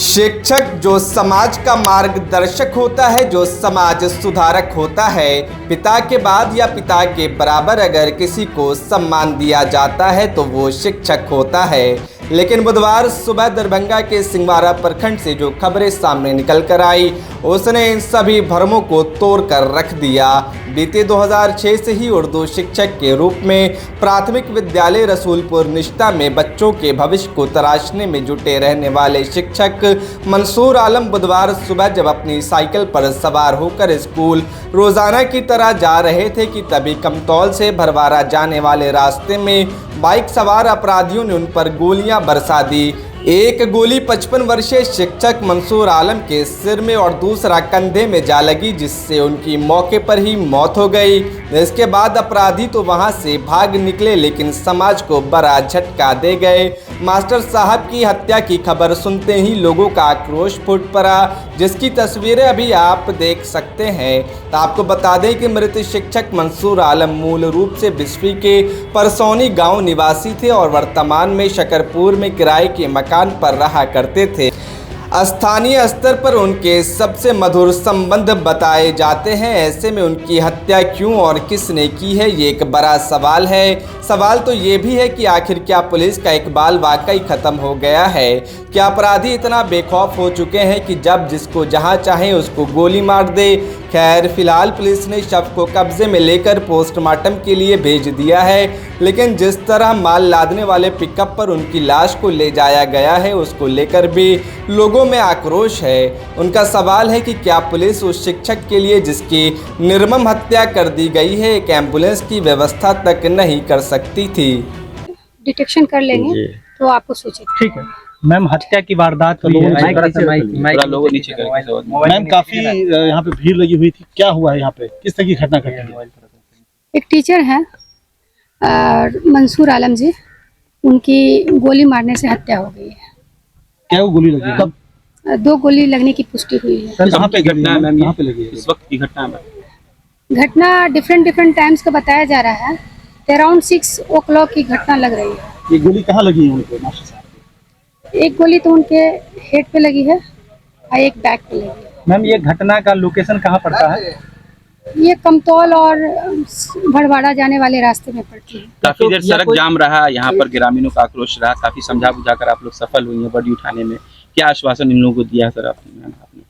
शिक्षक जो समाज का मार्गदर्शक होता है, जो समाज सुधारक होता है, पिता के बाद या पिता के बराबर अगर किसी को सम्मान दिया जाता है तो वो शिक्षक होता है। लेकिन बुधवार सुबह दरभंगा के सिंहवाड़ा प्रखंड से जो खबरें सामने निकल कर आई, उसने इन सभी भ्रमों को तोड़ कर रख दिया। बीते 2006 से ही उर्दू शिक्षक के रूप में प्राथमिक विद्यालय रसूलपुर निश्ता में बच्चों के भविष्य को तराशने में जुटे रहने वाले शिक्षक मंसूर आलम बुधवार सुबह जब अपनी साइकिल पर सवार होकर स्कूल रोजाना की तरह जा रहे थे कि तभी कमतौल से भरवारा जाने वाले रास्ते में बाइक सवार अपराधियों ने उन पर गोलियां बरसा दी। एक गोली 55 वर्षीय शिक्षक मंसूर आलम के सिर में और दूसरा कंधे में जा लगी, जिससे उनकी मौके पर ही मौत हो गई। इसके बाद अपराधी तो वहां से भाग निकले, लेकिन समाज को बड़ा झटका दे गए। मास्टर साहब की हत्या की खबर सुनते ही लोगों का आक्रोश फूट पड़ा, जिसकी तस्वीरें अभी आप देख सकते हैं। तो आपको बता दें कि मृत शिक्षक मंसूर आलम मूल रूप से बिस्फी के परसौनी गांव निवासी थे और वर्तमान में शकरपुर में किराए के मकान पर रहा करते थे। स्थानीय स्तर पर उनके सबसे मधुर संबंध बताए जाते हैं। ऐसे में उनकी हत्या क्यों और किसने की है, ये एक बड़ा सवाल है। सवाल तो ये भी है कि आखिर क्या पुलिस का इकबाल वाकई खत्म हो गया है? क्या अपराधी इतना बेखौफ हो चुके हैं कि जब जिसको जहां चाहे उसको गोली मार दे? खैर, फिलहाल पुलिस ने शव को कब्जे में लेकर पोस्टमार्टम के लिए भेज दिया है, लेकिन जिस तरह माल लादने वाले पिकअप पर उनकी लाश को ले जाया गया है, उसको लेकर भी लोगों में आक्रोश है। उनका सवाल है कि क्या पुलिस उस शिक्षक के लिए जिसकी निर्मम हत्या कर दी गई है, एक एम्बुलेंस की व्यवस्था तक नहीं कर सकती थी? डिटेक्शन कर लेंगे तो आपको सूचित। ठीक है मैम, हत्या की वारदात हुई है। मैम काफी यहाँ पे भीड़ लगी हुई थी, क्या हुआ है यहाँ पे, किस तरह की घटना घटी है? एक टीचर है मंसूर आलम जी, उनकी गोली मारने से हत्या हो गई है। क्या वो गोली लगी? कब? 2 गोली लगने की पुष्टि हुई है। कहाँ पे घटना है मैम? यहाँ पे लगी है इस वक्त की घटना है? घटना डिफरेंट टाइम्स का बताया जा रहा है। अराउंड 6 o'clock की घटना लग रही है। ये गोली कहाँ लगी है उनको मास्टर साहब? एक गोली तो उनके हेड पे लगी है और एक बैक पे लगी है। मैम ये घटना का लोकेशन कहाँ पड़ता है? ये कमतौल और भरवाड़ा जाने वाले रास्ते में पड़ती है। काफी देर सड़क जाम रहा, यहाँ पर ग्रामीणों का आक्रोश रहा, काफी समझा बुझाकर आप लोग सफल हुई हैं बॉडी उठाने में। क्या आश्वासन इन लोगों को दिया सर आपने?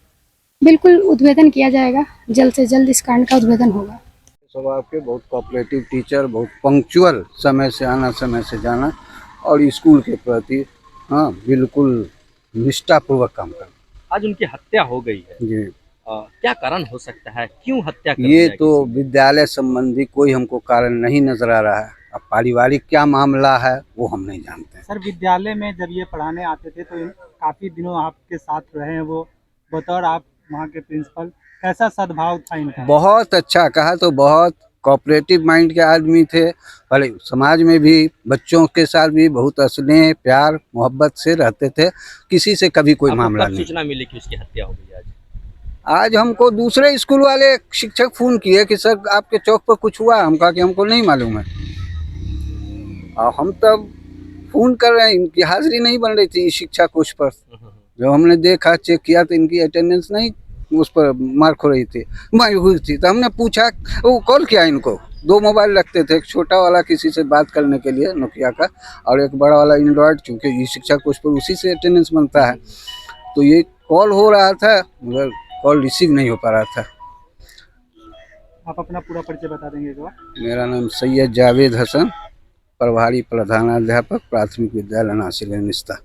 बिल्कुल उद्भेदन किया जाएगा, जल्द से जल्द इस कांड का उद्भेदन होगा। स्वभाव के बहुत कोऑपरेटिव टीचर, बहुत पंक्चुअल, समय से आना समय से जाना, और स्कूल के प्रति हाँ बिल्कुल निष्ठापूर्वक काम करना। आज उनकी हत्या हो गई है जी, क्या कारण हो सकता है, क्यों हत्या कर ये दिया तो किसी ने? विद्यालय संबंधी कोई हमको कारण नहीं नजर आ रहा है। अब पारिवारिक क्या मामला है वो हम नहीं जानते। सर विद्यालय में जब ये पढ़ाने आते थे तो काफी दिनों आपके साथ रहे हैं वो, बतौर आप वहाँ के प्रिंसिपल, कैसा सद्भाव था इनका? बहुत अच्छा, कहा तो बहुत कोऑपरेटिव माइंड के आदमी थे। भले समाज में भी बच्चों के साथ भी बहुत स्नेह प्यार मोहब्बत से रहते थे, किसी से कभी कोई आपको मामला कब नहीं। सूचना मिली कि उसकी हत्या हो गई? आज हमको दूसरे स्कूल वाले शिक्षक फोन किए कि सर आपके चौक पर कुछ हुआ। हम कहा कि हमको नहीं मालूम है, और हम तब फोन कर रहे हैं, इनकी हाजिरी नहीं बन रही थी शिक्षा कोष पर। जब हमने देखा चेक किया तो इनकी अटेंडेंस नहीं उस पर मार्क हो रही थी, मार्क हुई थी। तो हमने पूछा, वो कॉल किया इनको। 2 मोबाइल रखते थे, एक छोटा वाला किसी से बात करने के लिए नोकिया का, और एक बड़ा वाला एंड्रॉयड, चूँकि ये शिक्षा कोष पर उसी से अटेंडेंस बनता है। तो ये कॉल हो रहा था मगर कॉल रिसीव नहीं हो पा रहा था। आप अपना पूरा परिचय बता देंगे एक बार? मेरा नाम सैयद जावेद हसन, प्रभारी प्रधानाध्यापक प्राथमिक विद्यालय नासिर निस्ता।